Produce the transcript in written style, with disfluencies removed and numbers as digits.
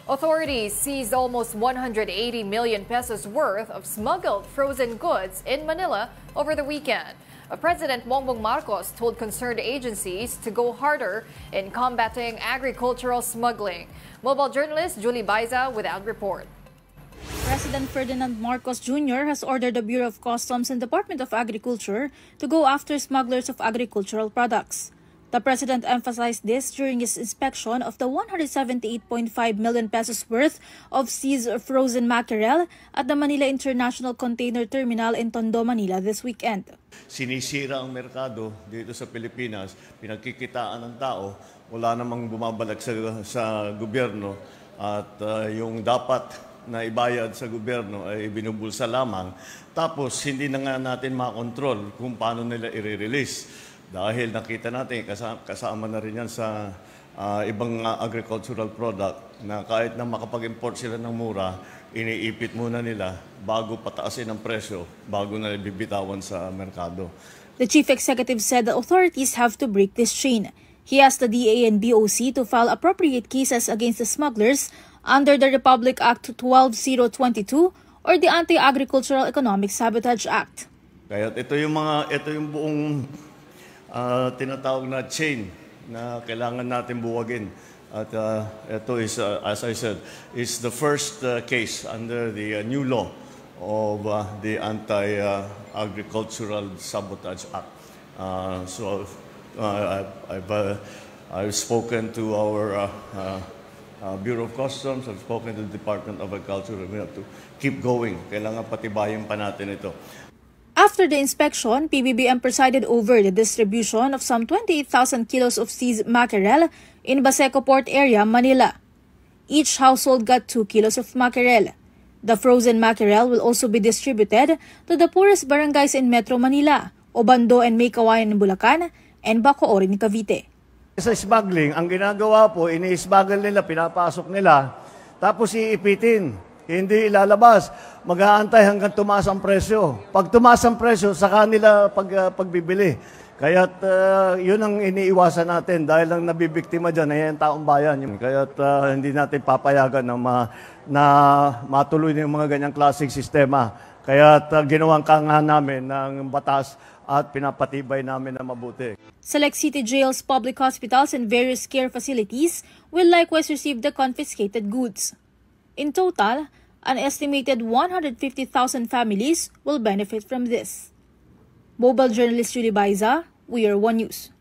Authorities seized almost 180 million pesos worth of smuggled frozen goods in Manila over the weekend. President Bongbong Marcos told concerned agencies to go harder in combating agricultural smuggling. Mobile journalist Julie Baiza with our report. President Ferdinand Marcos Jr. has ordered the Bureau of Customs and Department of Agriculture to go after smugglers of agricultural products. The president emphasized this during his inspection of the 178.5 million pesos worth of seized frozen mackerel at the Manila International Container Terminal in Tondo, Manila this weekend. Sinisira ang merkado dito sa Pilipinas, pinagkikitaan ng tao, wala namang bumabalak sa gobyerno at yung dapat na ibayad sa gobyerno ay binubulsa lamang. Tapos hindi na nga natin makontrol kung paano nila i-release. Dahil nakita natin, kasama na rin yan sa ibang agricultural product na kahit na makapag-import sila ng mura, iniipit muna nila bago pataasin ang presyo, bago na bibitawan sa merkado. The chief executive said the authorities have to break this chain. He asked the DA and BOC to file appropriate cases against the smugglers under the Republic Act 12022 or the Anti-Agricultural Economic Sabotage Act. Kaya ito yung buong tinatawag na chain na kailangan natin buwagin. At ito is, as I said, is the first case under the new law of the Anti-Agricultural Sabotage Act. I've spoken to our Bureau of Customs, I've spoken to the Department of Agriculture. We have to keep going. Kailangan patibayin pa natin ito. After the inspection, PBBM presided over the distribution of some 28,000 kilos of seized mackerel in Baseco Port area, Manila. Each household got 2 kilos of mackerel. The frozen mackerel will also be distributed to the poorest barangays in Metro Manila, Obando and Maykawayan in Bulacan, and Bacoor in Cavite. Sa smuggling, ang ginagawa po, ini-smuggle nila, pinapasok nila, tapos iipitin. Hindi ilalabas. Mag-aantay hanggang tumaas ang presyo. Pag tumaas ang presyo, saka nila pagbibili. Kaya yun ang iniiwasan natin dahil ang nabibiktima dyan ay ang taong bayan. Kaya hindi natin papayagan na matuloy na yung mga ganyang klaseng sistema. Kaya ginawang kanga namin ng batas at pinapatibay namin na mabuti. Select city jails, public hospitals, and various care facilities will likewise receive the confiscated goods. In total, an estimated 150,000 families will benefit from this. Mobile journalist Julie Baiza, We Are One News.